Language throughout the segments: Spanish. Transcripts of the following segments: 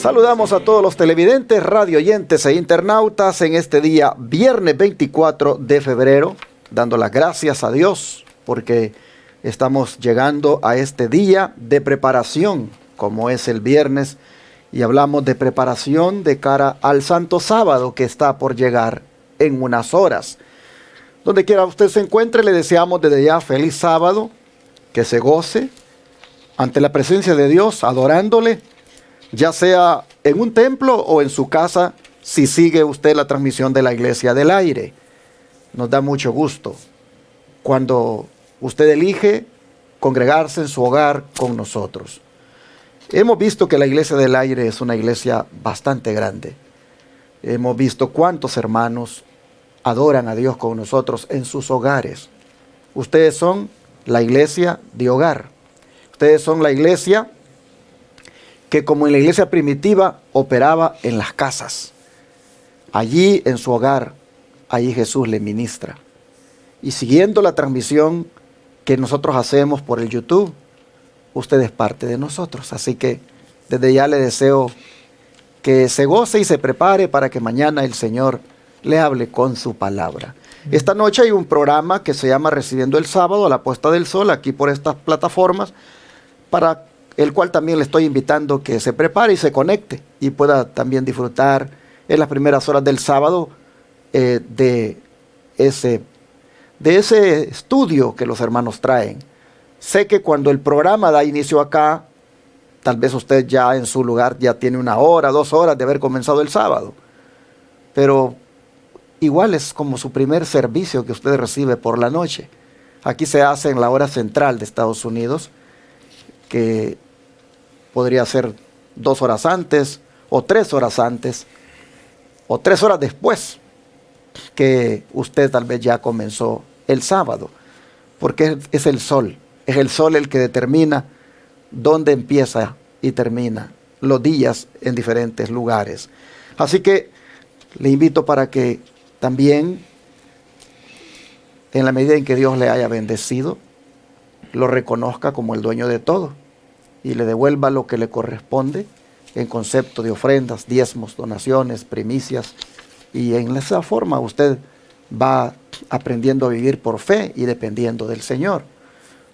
Saludamos a todos los televidentes, radioyentes e internautas en este día, viernes 24 de febrero, dando las gracias a Dios porque estamos llegando a este día de preparación, como es el viernes, y hablamos de preparación de cara al Santo Sábado que está por llegar en unas horas. Donde quiera usted se encuentre, le deseamos desde ya feliz sábado, que se goce ante la presencia de Dios, adorándole, ya sea en un templo o en su casa, si sigue usted la transmisión de la Iglesia del Aire. Nos da mucho gusto cuando usted elige congregarse en su hogar con nosotros. Hemos visto que la Iglesia del Aire es una iglesia bastante grande. Hemos visto cuántos hermanos adoran a Dios con nosotros en sus hogares. Ustedes son la iglesia de hogar. Ustedes son la iglesia que, como en la iglesia primitiva, operaba en las casas. Allí en su hogar, allí Jesús le ministra. Y siguiendo la transmisión que nosotros hacemos por el YouTube, usted es parte de nosotros. Así que desde ya le deseo que se goce y se prepare para que mañana el Señor le hable con su palabra. Esta noche hay un programa que se llama Recibiendo el Sábado a la puesta del sol, aquí por estas plataformas, para el cual también le estoy invitando que se prepare y se conecte y pueda también disfrutar en las primeras horas del sábado de ese estudio que los hermanos traen. Sé que cuando el programa da inicio acá, tal vez usted ya en su lugar ya tiene 1 hora, 2 horas de haber comenzado el sábado, pero igual es como su primer servicio que usted recibe por la noche. Aquí se hace en la hora central de Estados Unidos, que podría ser 2 horas antes, o 3 horas antes, o 3 horas después que usted tal vez ya comenzó el sábado, porque es el sol el que determina dónde empieza y termina los días en diferentes lugares. Así que le invito para que también, en la medida en que Dios le haya bendecido, lo reconozca como el dueño de todo y le devuelva lo que le corresponde en concepto de ofrendas, diezmos, donaciones, primicias, y en esa forma usted va aprendiendo a vivir por fe y dependiendo del Señor.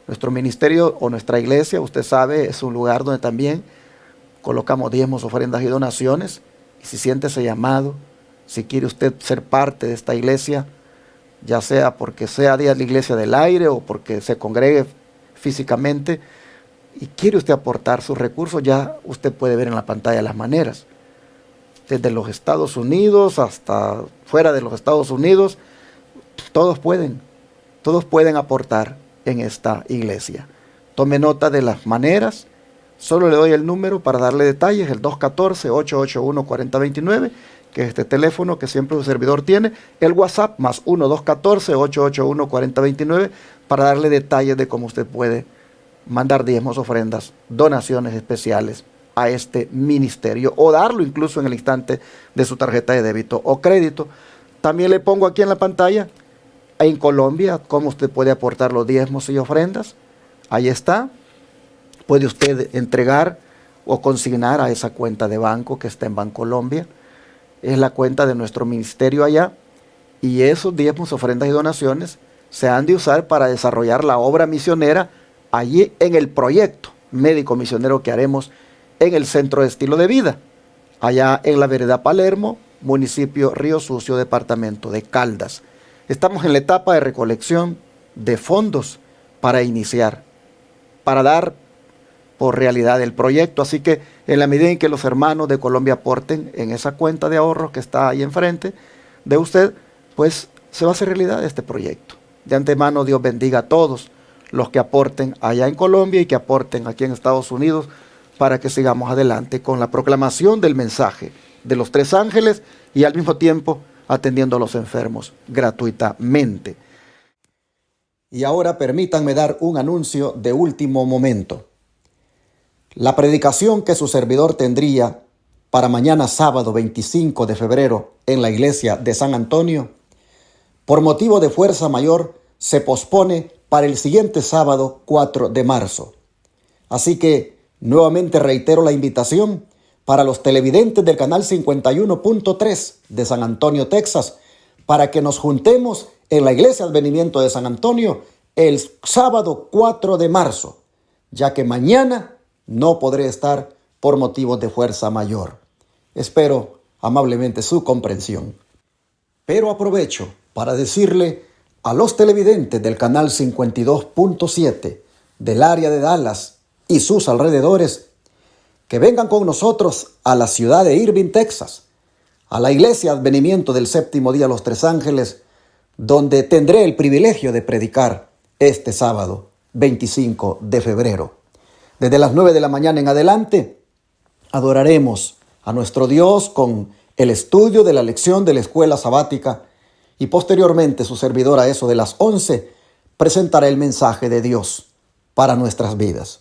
Nuestro ministerio o nuestra iglesia, usted sabe, es un lugar donde también colocamos diezmos, ofrendas y donaciones, y si siente ese llamado, si quiere usted ser parte de esta iglesia, ya sea porque sea día de la Iglesia del Aire o porque se congregue físicamente y quiere usted aportar sus recursos, ya usted puede ver en la pantalla las maneras. Desde los Estados Unidos hasta fuera de los Estados Unidos, todos pueden aportar en esta iglesia. Tome nota de las maneras. Solo le doy el número para darle detalles, el 214-881-4029, que es este teléfono que siempre su servidor tiene, el WhatsApp más 1-214-881-4029, para darle detalles de cómo usted puede mandar diezmos, ofrendas, donaciones especiales a este ministerio, o darlo incluso en el instante de su tarjeta de débito o crédito. También le pongo aquí en la pantalla, en Colombia, cómo usted puede aportar los diezmos y ofrendas. Ahí está. Puede usted entregar o consignar a esa cuenta de banco que está en Bancolombia. Es la cuenta de nuestro ministerio allá. Y esos diezmos, ofrendas y donaciones se han de usar para desarrollar la obra misionera allí en el proyecto médico misionero que haremos en el Centro de Estilo de Vida, allá en la vereda Palermo, municipio Río Sucio, departamento de Caldas. Estamos en la etapa de recolección de fondos para iniciar, para dar por realidad el proyecto. Así que en la medida en que los hermanos de Colombia aporten en esa cuenta de ahorros que está ahí enfrente de usted, pues se va a hacer realidad este proyecto. De antemano, Dios bendiga a todos los que aporten allá en Colombia y que aporten aquí en Estados Unidos, para que sigamos adelante con la proclamación del mensaje de los 3 ángeles y al mismo tiempo atendiendo a los enfermos gratuitamente. Y ahora permítanme dar un anuncio de último momento. La predicación que su servidor tendría para mañana sábado 25 de febrero en la iglesia de San Antonio, por motivo de fuerza mayor, se pospone para el siguiente sábado 4 de marzo. Así que nuevamente reitero la invitación para los televidentes del canal 51.3 de San Antonio, Texas, para que nos juntemos en la Iglesia Advenimiento de San Antonio el sábado 4 de marzo, ya que mañana no podré estar por motivos de fuerza mayor. Espero amablemente su comprensión. Pero aprovecho para decirle a los televidentes del canal 52.7 del área de Dallas y sus alrededores que vengan con nosotros a la ciudad de Irving, Texas, a la Iglesia Advenimiento del Séptimo Día Los Tres Ángeles, donde tendré el privilegio de predicar este sábado 25 de febrero. Desde las 9 de la mañana en adelante, adoraremos a nuestro Dios con el estudio de la lección de la escuela sabática y posteriormente su servidor a eso de las 11 presentará el mensaje de Dios para nuestras vidas.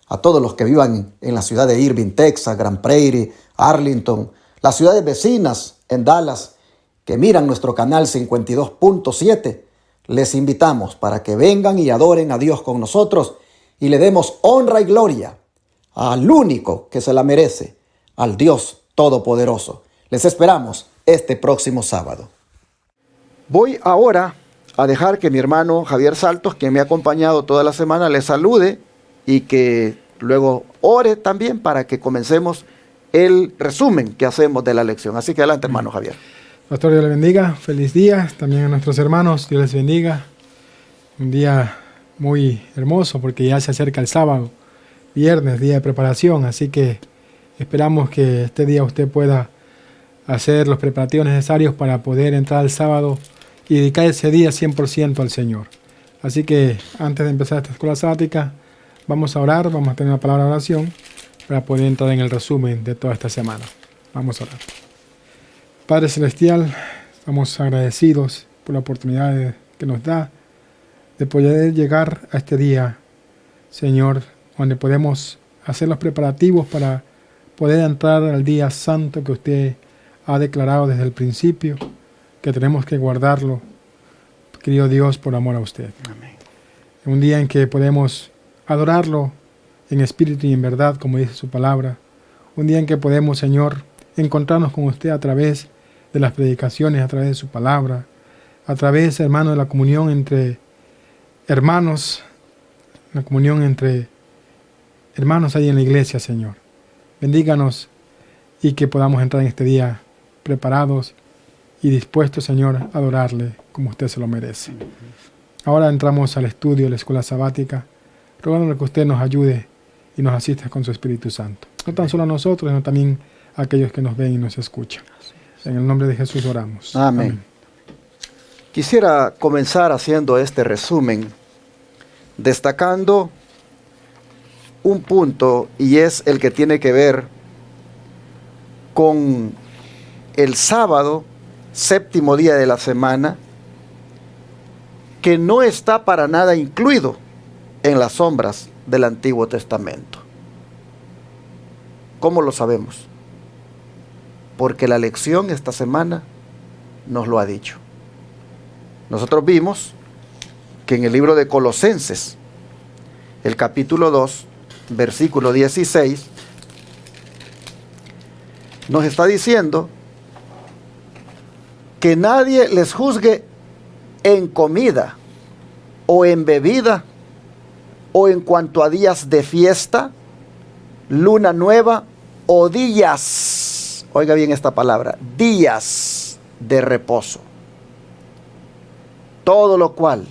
A todos los que vivan en la ciudad de Irving, Texas, Grand Prairie, Arlington, las ciudades vecinas en Dallas, que miran nuestro canal 52.7, les invitamos para que vengan y adoren a Dios con nosotros y le demos honra y gloria al único que se la merece, al Dios Todopoderoso. Les esperamos este próximo sábado. Voy ahora a dejar que mi hermano Javier Saltos, quien me ha acompañado toda la semana, les salude y que luego ore también para que comencemos el resumen que hacemos de la lección. Así que adelante, hermano Javier. Pastor, Dios le bendiga. Feliz día. También a nuestros hermanos, Dios les bendiga. Un día muy hermoso porque ya se acerca el sábado, viernes, día de preparación. Así que esperamos que este día usted pueda hacer los preparativos necesarios para poder entrar al sábado y dedicar ese día 100% al Señor. Así que antes de empezar esta escuela sabática, vamos a orar, vamos a tener una palabra de oración para poder entrar en el resumen de toda esta semana. Vamos a orar. Padre Celestial, estamos agradecidos por la oportunidad que nos da de poder llegar a este día, Señor, donde podemos hacer los preparativos para poder entrar al día santo que usted ha declarado desde el principio, que tenemos que guardarlo, querido Dios, por amor a usted. Amén. Un día en que podemos adorarlo en espíritu y en verdad, como dice su palabra. Un día en que podemos, Señor, encontrarnos con usted a través de las predicaciones, a través de su palabra, a través, hermano, de la comunión entre hermanos, la comunión entre hermanos ahí en la iglesia, Señor. Bendíganos y que podamos entrar en este día preparados y dispuestos, Señor, a adorarle como usted se lo merece. Ahora entramos al estudio de la escuela sabática, rogándole que usted nos ayude y nos asista con su Espíritu Santo. No tan solo a nosotros, sino también a aquellos que nos ven y nos escuchan. En el nombre de Jesús oramos. Amén. Quisiera comenzar haciendo este resumen, destacando un punto, y es el que tiene que ver con el sábado, séptimo día de la semana, que no está para nada incluido en las sombras del Antiguo Testamento. ¿Cómo lo sabemos? Porque la lección esta semana nos lo ha dicho. Nosotros vimos que en el libro de Colosenses, el capítulo 2, versículo 16, nos está diciendo que nadie les juzgue en comida o en bebida o en cuanto a días de fiesta, luna nueva o días, oiga bien esta palabra, días de reposo. Todo lo cual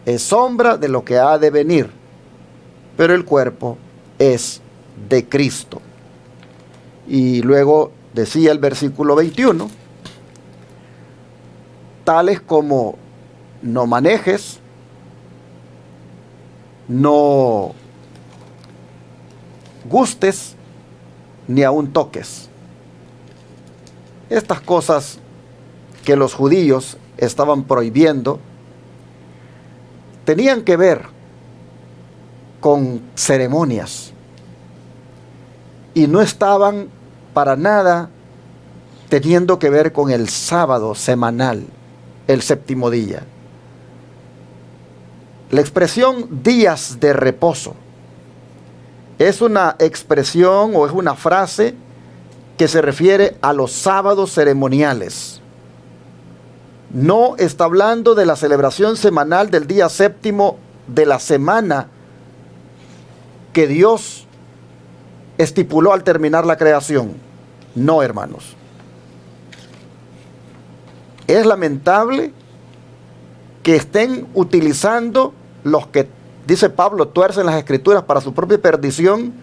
es sombra de lo que ha de venir, pero el cuerpo es de Cristo. Y luego decía el versículo 21, tales como no manejes, no gustes, ni aun toques. Estas cosas que los judíos estaban prohibiendo tenían que ver con ceremonias y no estaban para nada teniendo que ver con el sábado semanal, el séptimo día. La expresión días de reposo es una expresión o es una frase que se refiere a los sábados ceremoniales. No está hablando de la celebración semanal del día séptimo de la semana que Dios estipuló al terminar la creación. No, hermanos. Es lamentable que estén utilizando los que, dice Pablo, tuercen las escrituras para su propia perdición.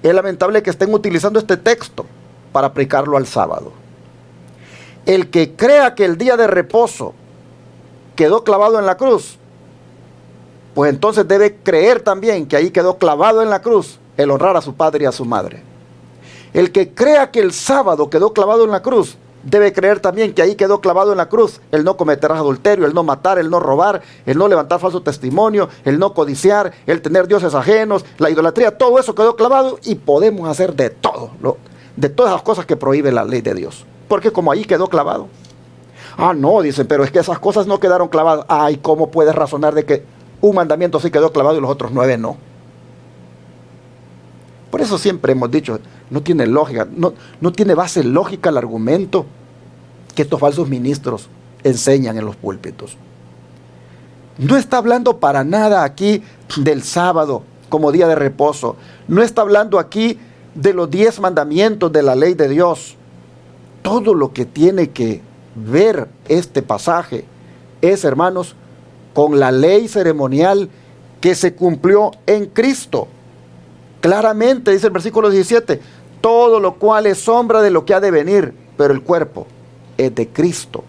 Es lamentable que estén utilizando este texto para aplicarlo al sábado. El que crea que el día de reposo quedó clavado en la cruz, pues entonces debe creer también que ahí quedó clavado en la cruz el honrar a su padre y a su madre. El que crea que el sábado quedó clavado en la cruz, debe creer también que ahí quedó clavado en la cruz el no cometer adulterio, el no matar, el no robar, el no levantar falso testimonio, el no codiciar, el tener dioses ajenos, la idolatría. Todo eso quedó clavado y podemos hacer de todo, de todas las cosas que prohíbe la ley de Dios, porque como ahí quedó clavado. Ah, no, dicen, pero es que esas cosas no quedaron clavadas. Ay, ¿cómo puedes razonar de que un mandamiento sí quedó clavado y los otros 9 no? Por eso siempre hemos dicho, no tiene lógica, no tiene base lógica el argumento que estos falsos ministros enseñan en los púlpitos. No está hablando para nada aquí del sábado como día de reposo. No está hablando aquí de los 10 mandamientos de la ley de Dios. Todo lo que tiene que ver este pasaje es, hermanos, con la ley ceremonial que se cumplió en Cristo. Claramente dice el versículo 17, todo lo cual es sombra de lo que ha de venir, pero el cuerpo es de Cristo.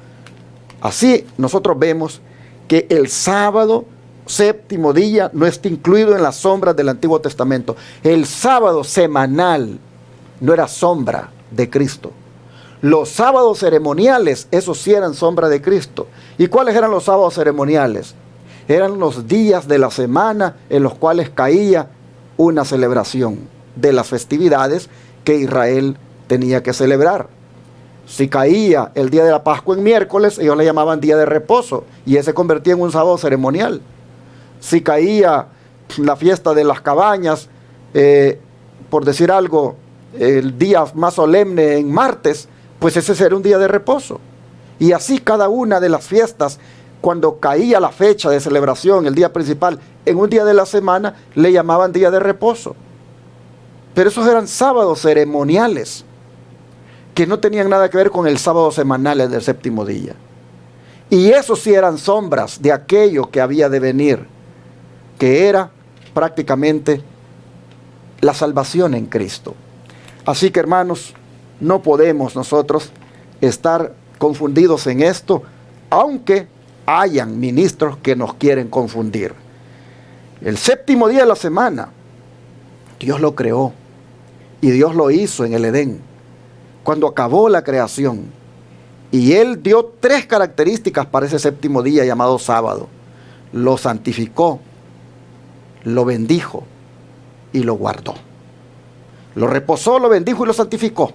Así nosotros vemos que el sábado, séptimo día, no está incluido en las sombras del Antiguo Testamento. El sábado semanal no era sombra de Cristo. Los sábados ceremoniales, esos sí eran sombra de Cristo. ¿Y cuáles eran los sábados ceremoniales? Eran los días de la semana en los cuales caía una celebración de las festividades que Israel tenía que celebrar. Si caía el día de la Pascua en miércoles, ellos le llamaban día de reposo y ese se convertía en un sábado ceremonial. Si caía la fiesta de las cabañas, por decir algo, el día más solemne en martes, pues ese será un día de reposo. Y así cada una de las fiestas, cuando caía la fecha de celebración, el día principal, en un día de la semana, le llamaban día de reposo. Pero esos eran sábados ceremoniales, que no tenían nada que ver con el sábado semanal del séptimo día. Y esos sí eran sombras de aquello que había de venir, que era prácticamente la salvación en Cristo. Así que, hermanos, no podemos nosotros estar confundidos en esto, aunque hayan ministros que nos quieren confundir. El séptimo día de la semana, Dios lo creó y Dios lo hizo en el Edén, cuando acabó la creación. Y Él dio 3 características para ese séptimo día llamado sábado. Lo santificó, lo bendijo y lo guardó. Lo reposó, lo bendijo y lo santificó.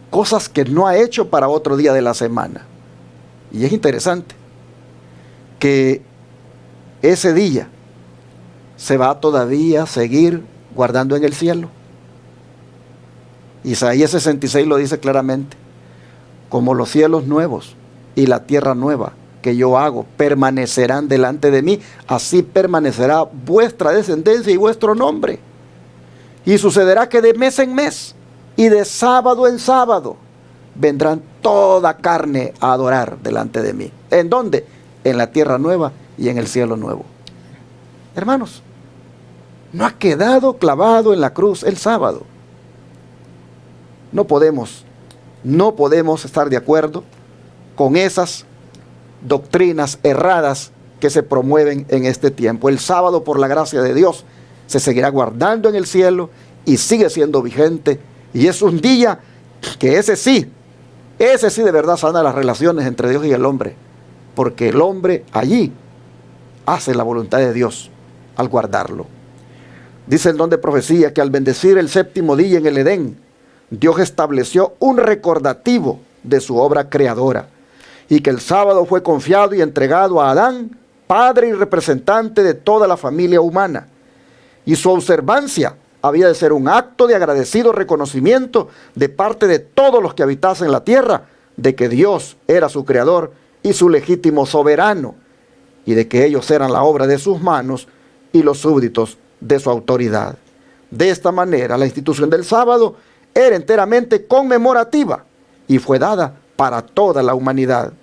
Cosas que no ha hecho para otro día de la semana. Y es interesante que ese día se va todavía a seguir guardando en el cielo. Isaías 66 lo dice claramente: como los cielos nuevos y la tierra nueva que yo hago permanecerán delante de mí, así permanecerá vuestra descendencia y vuestro nombre. Y sucederá que de mes en mes y de sábado en sábado vendrán toda carne a adorar delante de mí. ¿En dónde? En la tierra nueva y en el cielo nuevo. Hermanos, no ha quedado clavado en la cruz el sábado. No podemos estar de acuerdo con esas doctrinas erradas que se promueven en este tiempo. El sábado, por la gracia de Dios, se seguirá guardando en el cielo y sigue siendo vigente. Y es un día que ese sí de verdad sana las relaciones entre Dios y el hombre. Porque el hombre allí hace la voluntad de Dios al guardarlo. Dice el don de profecía que al bendecir el séptimo día en el Edén, Dios estableció un recordativo de su obra creadora, y que el sábado fue confiado y entregado a Adán, padre y representante de toda la familia humana, y su observancia había de ser un acto de agradecido reconocimiento de parte de todos los que habitasen la tierra, de que Dios era su creador y su legítimo soberano, y de que ellos eran la obra de sus manos y los súbditos de su autoridad. De esta manera, la institución del sábado era enteramente conmemorativa y fue dada para toda la humanidad,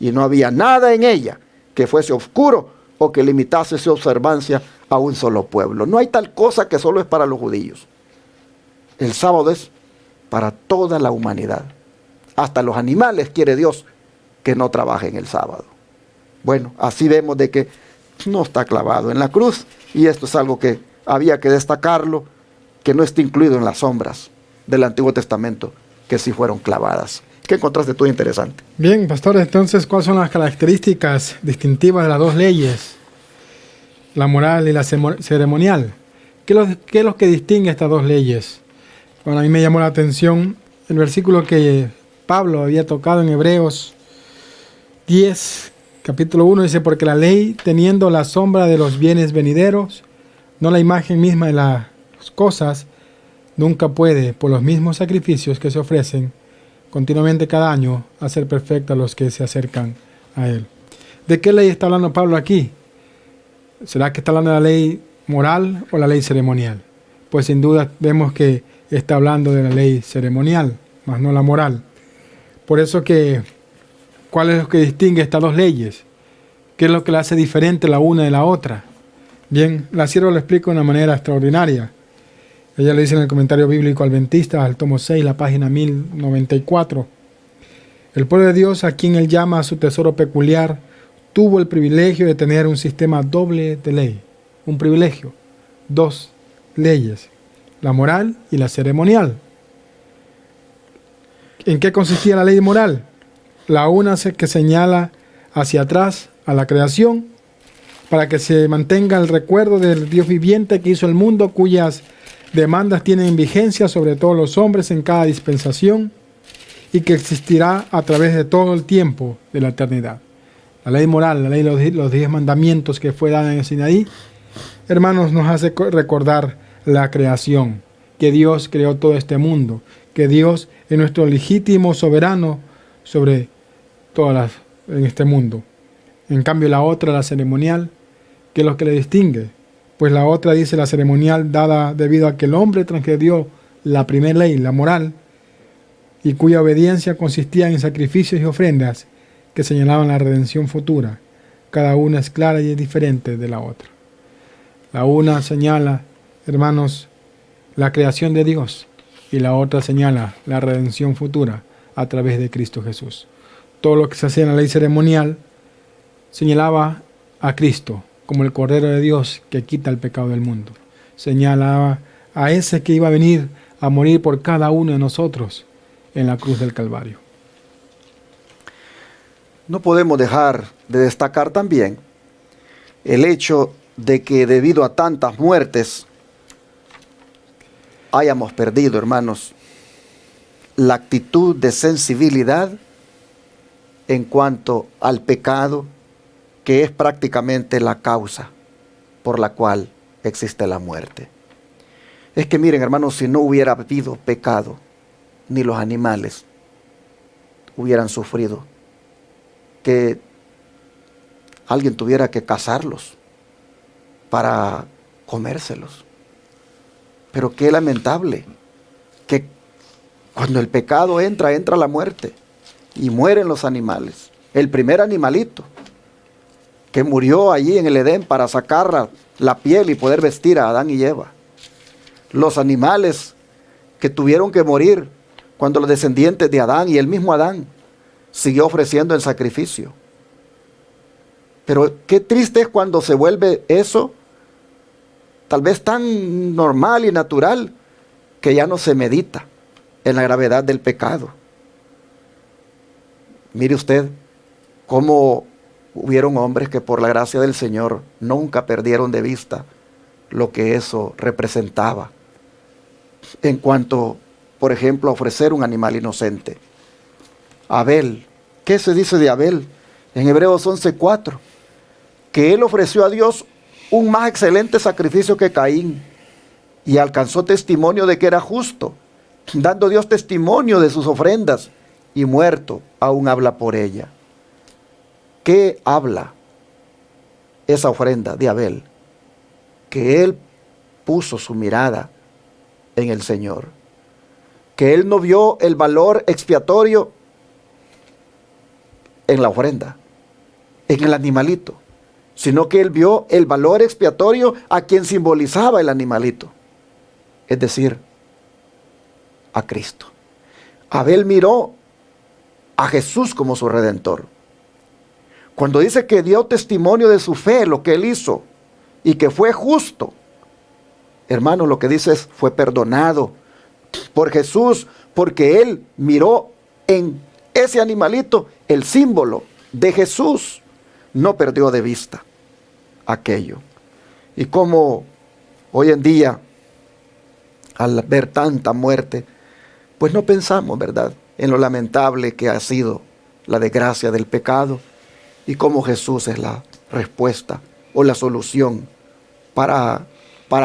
y no había nada en ella que fuese oscuro o que limitase su observancia a un solo pueblo. No hay tal cosa que solo es para los judíos. El sábado es para toda la humanidad. Hasta los animales quiere Dios que no trabajen el sábado. Bueno, así vemos de que no está clavado en la cruz, y esto es algo que había que destacarlo, que no está incluido en las sombras del Antiguo Testamento, que sí fueron clavadas. ¿Qué encontraste tú interesante? Bien, pastor, entonces, ¿cuáles son las características distintivas de las dos leyes? La moral y la ceremonial. ¿Qué es lo que distingue estas dos leyes? Bueno, a mí me llamó la atención el versículo que Pablo había tocado en Hebreos 10, capítulo 1, dice: porque la ley, teniendo la sombra de los bienes venideros, no la imagen misma de las cosas, nunca puede, por los mismos sacrificios que se ofrecen continuamente cada año, hacer perfectos a los que se acercan a él. ¿De qué ley está hablando Pablo aquí? ¿Será que está hablando de la ley moral o la ley ceremonial? Pues sin duda vemos que está hablando de la ley ceremonial, más no la moral. Por eso que, ¿cuál es lo que distingue estas dos leyes? ¿Qué es lo que la hace diferente la una de la otra? Bien, la sierva lo explica de una manera extraordinaria. Ella le dice en el comentario bíblico adventista, al tomo 6, la página 1094. El pueblo de Dios, a quien él llama a su tesoro peculiar, tuvo el privilegio de tener un sistema doble de ley. Un privilegio. Dos leyes. La moral y la ceremonial. ¿En qué consistía la ley moral? La una que señala hacia atrás a la creación, para que se mantenga el recuerdo del Dios viviente que hizo el mundo, cuyas demandas tienen vigencia sobre todos los hombres en cada dispensación, y que existirá a través de todo el tiempo de la eternidad. La ley moral, la ley de los 10 mandamientos que fue dada en el Sinaí, hermanos, nos hace recordar la creación, que Dios creó todo este mundo, que Dios es nuestro legítimo soberano sobre todas en este mundo. En cambio, la otra, la ceremonial, ¿qué es lo que le distingue? Pues la otra dice: la ceremonial dada debido a que el hombre transgredió la primera ley, la moral, y cuya obediencia consistía en sacrificios y ofrendas que señalaban la redención futura. Cada una es clara y es diferente de la otra. La una señala, hermanos, la creación de Dios, y la otra señala la redención futura a través de Cristo Jesús. Todo lo que se hacía en la ley ceremonial señalaba a Cristo como el Cordero de Dios que quita el pecado del mundo. Señalaba a ese que iba a venir a morir por cada uno de nosotros en la cruz del Calvario. No podemos dejar de destacar también el hecho de que debido a tantas muertes hayamos perdido, hermanos, la actitud de sensibilidad en cuanto al pecado, que es prácticamente la causa por la cual existe la muerte. Es que miren, hermanos, si no hubiera habido pecado, ni los animales hubieran sufrido que alguien tuviera que cazarlos para comérselos. Pero qué lamentable que cuando el pecado entra la muerte y mueren los animales. El primer animalito que murió allí en el Edén para sacar la piel y poder vestir a Adán y Eva. Los animales que tuvieron que morir cuando los descendientes de Adán y el mismo Adán siguió ofreciendo el sacrificio. Pero qué triste es cuando se vuelve eso tal vez tan normal y natural que ya no se medita en la gravedad del pecado. Mire usted cómo hubieron hombres que por la gracia del Señor nunca perdieron de vista lo que eso representaba en cuanto, por ejemplo, a ofrecer un animal inocente. Abel, ¿qué se dice de Abel? En Hebreos 11:4, que él ofreció a Dios un más excelente sacrificio que Caín, y alcanzó testimonio de que era justo, dando Dios testimonio de sus ofrendas, y muerto aún habla por ella. ¿Qué habla esa ofrenda de Abel? Que él puso su mirada en el Señor, que él no vio el valor expiatorio en la ofrenda, en el animalito, sino que él vio el valor expiatorio a quien simbolizaba el animalito, es decir, a Cristo. Abel miró a Jesús como su redentor. Cuando dice que dio testimonio de su fe, lo que él hizo, y que fue justo, hermano, lo que dice es, fue perdonado por Jesús, porque él miró en ese animalito el símbolo de Jesús. No perdió de vista aquello. Y como hoy en día, al ver tanta muerte, pues no pensamos, ¿verdad?, en lo lamentable que ha sido la desgracia del pecado, y cómo Jesús es la respuesta o la solución para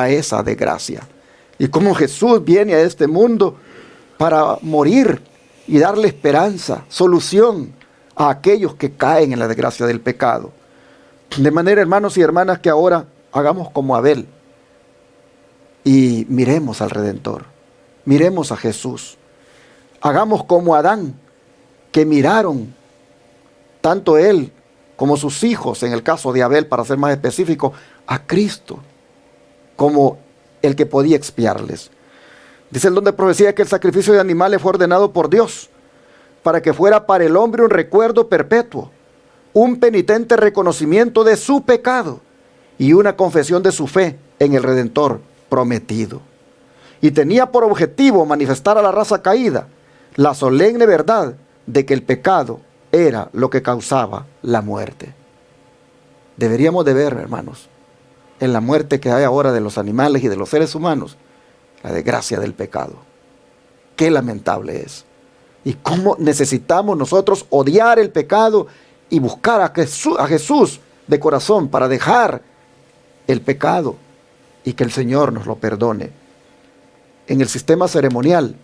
esa desgracia. Y cómo Jesús viene a este mundo para morir y darle esperanza, solución a aquellos que caen en la desgracia del pecado. De manera, hermanos y hermanas, que ahora hagamos como Abel y miremos al Redentor, miremos a Jesús. Hagamos como Adán, que miraron tanto él como sus hijos, en el caso de Abel, para ser más específico, a Cristo como el que podía expiarles. Dice el don de profecía que el sacrificio de animales fue ordenado por Dios para que fuera para el hombre un recuerdo perpetuo, un penitente reconocimiento de su pecado y una confesión de su fe en el Redentor prometido. Y tenía por objetivo manifestar a la raza caída la solemne verdad de que el pecado era lo que causaba la muerte. Deberíamos de ver, hermanos, en la muerte que hay ahora de los animales y de los seres humanos, la desgracia del pecado. Qué lamentable es. Y cómo necesitamos nosotros odiar el pecado y buscar a Jesús de corazón para dejar el pecado y que el Señor nos lo perdone. En el sistema ceremonial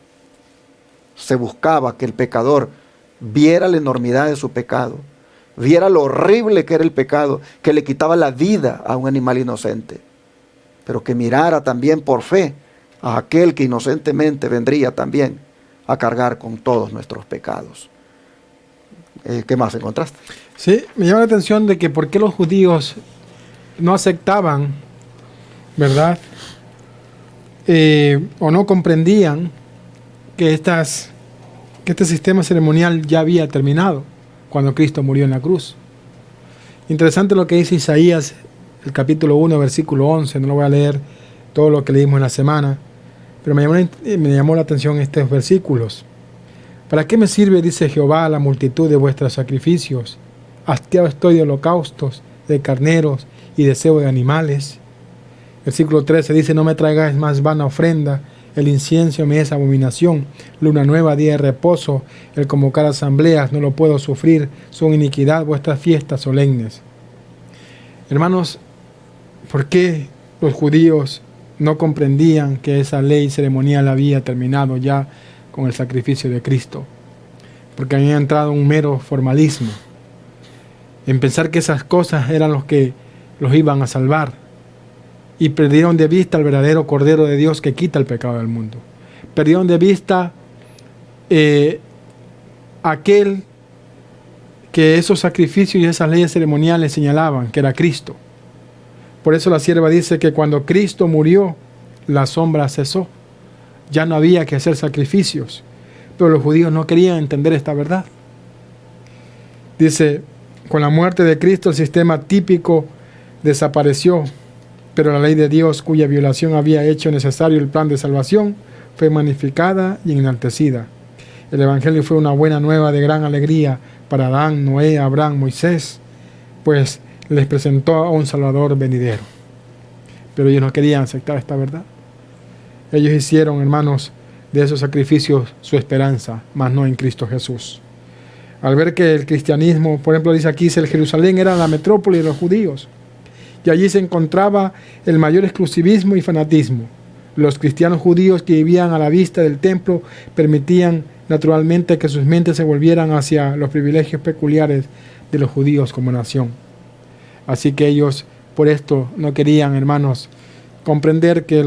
se buscaba que el pecador viera la enormidad de su pecado, viera lo horrible que era el pecado, que le quitaba la vida a un animal inocente, pero que mirara también por fe a aquel que inocentemente vendría también a cargar con todos nuestros pecados. ¿Qué más encontraste? Sí, me llama la atención de que por qué los judíos no aceptaban, ¿verdad? O no comprendían que este sistema ceremonial ya había terminado cuando Cristo murió en la cruz. Interesante lo que dice Isaías, el capítulo 1, versículo 11. No lo voy a leer todo lo que leímos en la semana, pero me llamó la atención estos versículos. ¿Para qué me sirve, dice Jehová, la multitud de vuestros sacrificios? Hastiado estoy de holocaustos, de carneros y de cebo de animales. Versículo 13 dice, no me traigáis más vana ofrenda, el incienso me es abominación, luna nueva, día de reposo, el convocar asambleas, no lo puedo sufrir, son iniquidad vuestras fiestas solemnes. Hermanos, ¿por qué los judíos no comprendían que esa ley ceremonial había terminado ya con el sacrificio de Cristo? Porque había entrado un mero formalismo, en pensar que esas cosas eran los que los iban a salvar. Y perdieron de vista al verdadero Cordero de Dios que quita el pecado del mundo. Perdieron de vista aquel que esos sacrificios y esas leyes ceremoniales señalaban, que era Cristo. Por eso la sierva dice que cuando Cristo murió, la sombra cesó. Ya no había que hacer sacrificios. Pero los judíos no querían entender esta verdad. Dice, con la muerte de Cristo el sistema típico desapareció, pero la ley de Dios, cuya violación había hecho necesario el plan de salvación, fue magnificada y enaltecida. El Evangelio fue una buena nueva de gran alegría para Adán, Noé, Abraham, Moisés, pues les presentó a un Salvador venidero. Pero ellos no querían aceptar esta verdad. Ellos hicieron, hermanos, de esos sacrificios su esperanza, mas no en Cristo Jesús. Al ver que el cristianismo, por ejemplo, dice aquí, el Jerusalén era la metrópoli de los judíos, y allí se encontraba el mayor exclusivismo y fanatismo. Los cristianos judíos que vivían a la vista del templo permitían naturalmente que sus mentes se volvieran hacia los privilegios peculiares de los judíos como nación. Así que ellos por esto no querían, hermanos, comprender que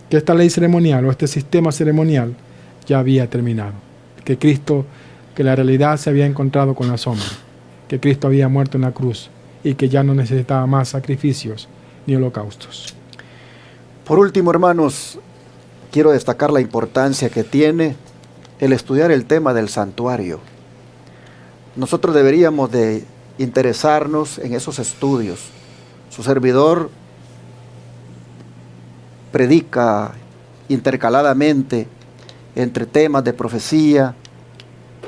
esta ley ceremonial o este sistema ceremonial ya había terminado. Que la realidad se había encontrado con la sombra, que Cristo había muerto en la cruz y que ya no necesitaba más sacrificios ni holocaustos. Por último, hermanos, quiero destacar la importancia que tiene el estudiar el tema del santuario. Nosotros deberíamos de interesarnos en esos estudios. Su servidor predica intercaladamente entre temas de profecía,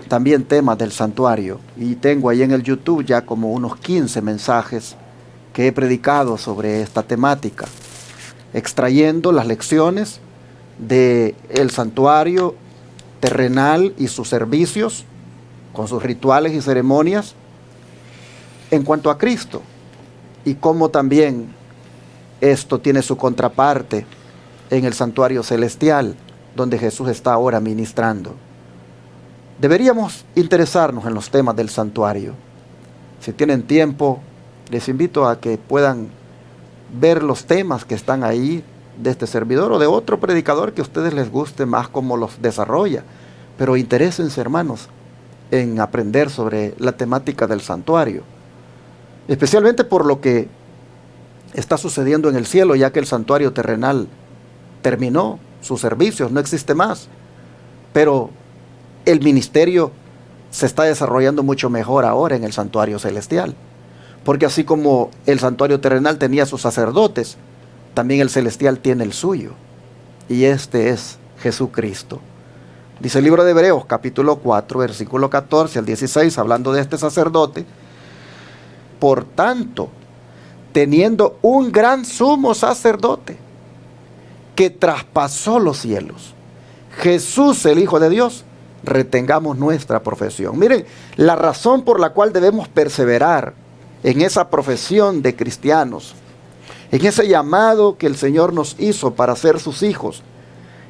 también temas del santuario, y tengo ahí en el YouTube ya como unos 15 mensajes que he predicado sobre esta temática, extrayendo las lecciones del santuario terrenal y sus servicios, con sus rituales y ceremonias, en cuanto a Cristo, y cómo también esto tiene su contraparte en el santuario celestial, donde Jesús está ahora ministrando. Deberíamos interesarnos en los temas del santuario. Si tienen tiempo, les invito a que puedan ver los temas que están ahí de este servidor o de otro predicador que a ustedes les guste más cómo los desarrolla. Pero interésense, hermanos, en aprender sobre la temática del santuario, especialmente por lo que está sucediendo en el cielo, ya que el santuario terrenal terminó sus servicios, no existe más, pero el ministerio se está desarrollando mucho mejor ahora en el santuario celestial, porque así como el santuario terrenal tenía sus sacerdotes, también el celestial tiene el suyo, y este es Jesucristo. Dice el libro de Hebreos, capítulo 4, versículo 14 al 16, hablando de este sacerdote: por tanto, teniendo un gran sumo sacerdote que traspasó los cielos, Jesús el Hijo de Dios, retengamos nuestra profesión. Miren, la razón por la cual debemos perseverar en esa profesión de cristianos, en ese llamado que el Señor nos hizo para ser sus hijos,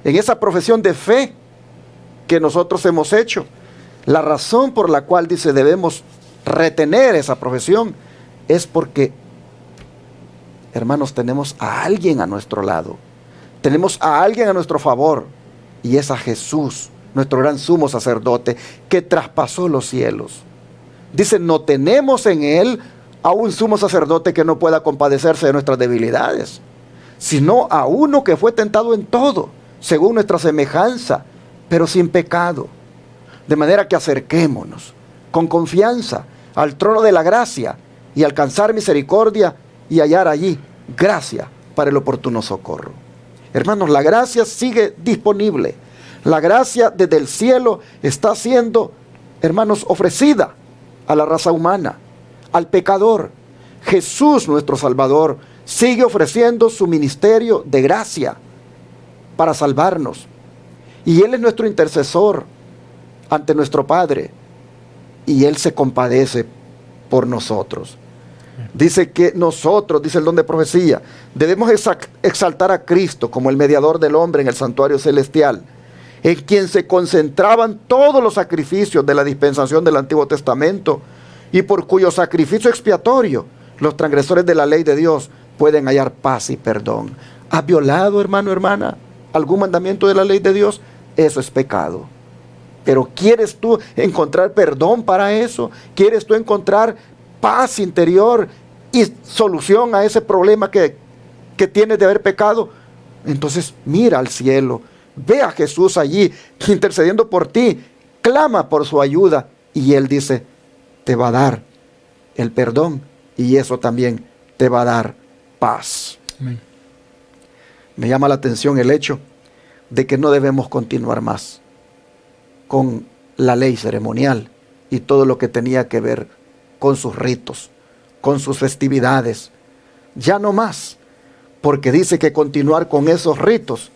en esa profesión de fe que nosotros hemos hecho, la razón por la cual dice debemos retener esa profesión es porque, hermanos, tenemos a alguien a nuestro lado, tenemos a alguien a nuestro favor, y es a Jesús, nuestro gran sumo sacerdote, que traspasó los cielos. Dice, no tenemos en Él a un sumo sacerdote que no pueda compadecerse de nuestras debilidades, sino a uno que fue tentado en todo, según nuestra semejanza, pero sin pecado. De manera que acerquémonos con confianza al trono de la gracia y alcanzar misericordia y hallar allí gracia para el oportuno socorro. Hermanos, la gracia sigue disponible. La gracia desde el cielo está siendo, hermanos, ofrecida a la raza humana, al pecador. Jesús, nuestro Salvador, sigue ofreciendo su ministerio de gracia para salvarnos. Y Él es nuestro intercesor ante nuestro Padre. Y Él se compadece por nosotros. Dice que nosotros, dice el don de profecía, debemos exaltar a Cristo como el mediador del hombre en el santuario celestial, en quien se concentraban todos los sacrificios de la dispensación del Antiguo Testamento, y por cuyo sacrificio expiatorio los transgresores de la ley de Dios pueden hallar paz y perdón. ¿Has violado, hermano, hermana, algún mandamiento de la ley de Dios? Eso es pecado. Pero ¿quieres tú encontrar perdón para eso? ¿Quieres tú encontrar paz interior y solución a ese problema que tienes de haber pecado? Entonces mira al cielo, ve a Jesús allí intercediendo por ti, clama por su ayuda, y Él dice, te va a dar el perdón, y eso también te va a dar paz. Amén. Me llama la atención el hecho de que no debemos continuar más con la ley ceremonial y todo lo que tenía que ver con sus ritos, con sus festividades. Ya no más, porque dice que continuar con esos ritos,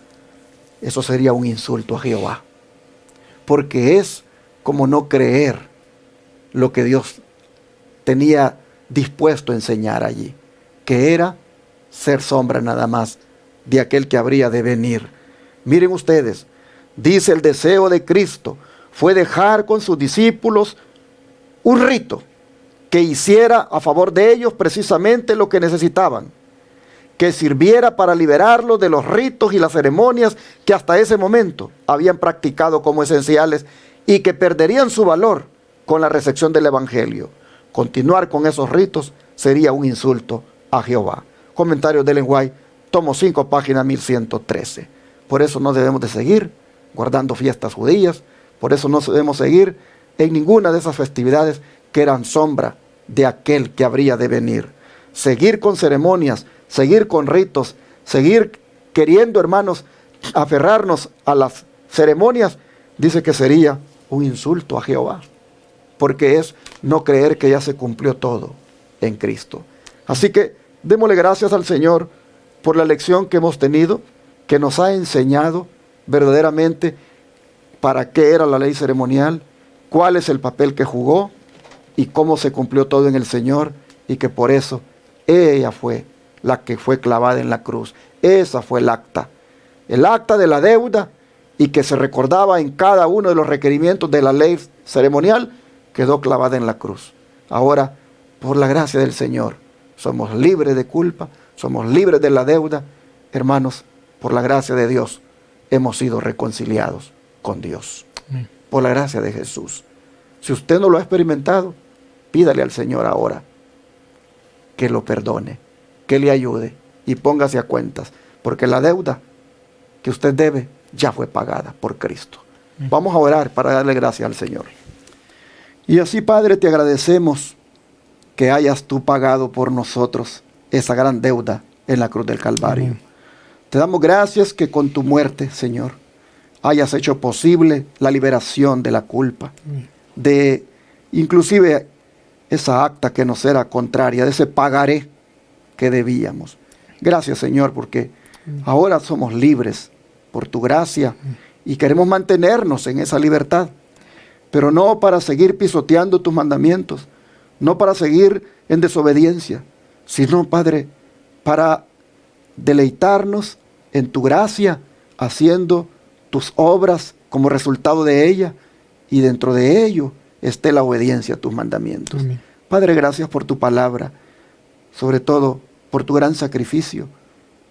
eso sería un insulto a Jehová, porque es como no creer lo que Dios tenía dispuesto a enseñar allí, que era ser sombra nada más de aquel que habría de venir. Miren ustedes, dice el deseo de Cristo fue dejar con sus discípulos un rito que hiciera a favor de ellos precisamente lo que necesitaban, que sirviera para liberarlos de los ritos y las ceremonias que hasta ese momento habían practicado como esenciales y que perderían su valor con la recepción del Evangelio. Continuar con esos ritos sería un insulto a Jehová. Comentario de Ellen White, tomo 5, página 1113. Por eso no debemos de seguir guardando fiestas judías, por eso no debemos seguir en ninguna de esas festividades que eran sombra de aquel que habría de venir. Seguir con ceremonias, seguir con ritos, seguir queriendo, hermanos, aferrarnos a las ceremonias, dice que sería un insulto a Jehová, porque es no creer que ya se cumplió todo en Cristo. Así que démosle gracias al Señor por la lección que hemos tenido, que nos ha enseñado verdaderamente para qué era la ley ceremonial, cuál es el papel que jugó y cómo se cumplió todo en el Señor, y que por eso ella fue la que fue clavada en la cruz. Esa fue el acta de la deuda, y que se recordaba en cada uno de los requerimientos de la ley ceremonial, quedó clavada en la cruz. Ahora, por la gracia del Señor, somos libres de culpa, somos libres de la deuda. Hermanos, por la gracia de Dios, hemos sido reconciliados con Dios. Por la gracia de Jesús. Si usted no lo ha experimentado, pídale al Señor ahora que lo perdone, que le ayude y póngase a cuentas, porque la deuda que usted debe ya fue pagada por Cristo. Vamos a orar para darle gracias al Señor. Y así, Padre, te agradecemos que hayas tú pagado por nosotros esa gran deuda en la cruz del Calvario. Amén. Te damos gracias que con tu muerte, Señor, hayas hecho posible la liberación de la culpa, de inclusive esa acta que nos era contraria, de ese pagaré que debíamos. Gracias, Señor, porque ahora somos libres por tu gracia y queremos mantenernos en esa libertad, pero no para seguir pisoteando tus mandamientos, no para seguir en desobediencia, sino, Padre, para deleitarnos en tu gracia, haciendo tus obras como resultado de ella, y dentro de ello esté la obediencia a tus mandamientos. Amén. Padre, gracias por tu palabra, sobre todo por tu gran sacrificio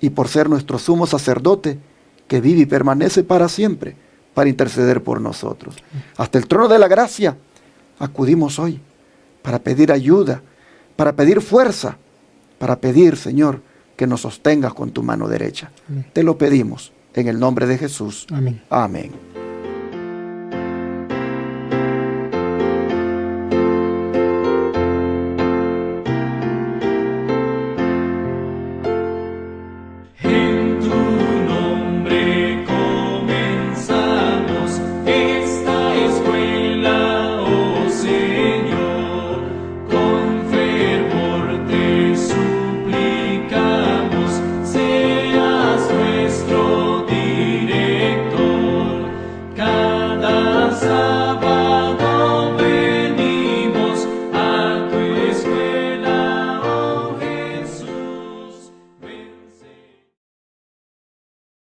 y por ser nuestro sumo sacerdote que vive y permanece para siempre para interceder por nosotros. Hasta el trono de la gracia acudimos hoy para pedir ayuda, para pedir fuerza, para pedir, Señor, que nos sostengas con tu mano derecha. Amén. Te lo pedimos en el nombre de Jesús. Amén. Amén. Casa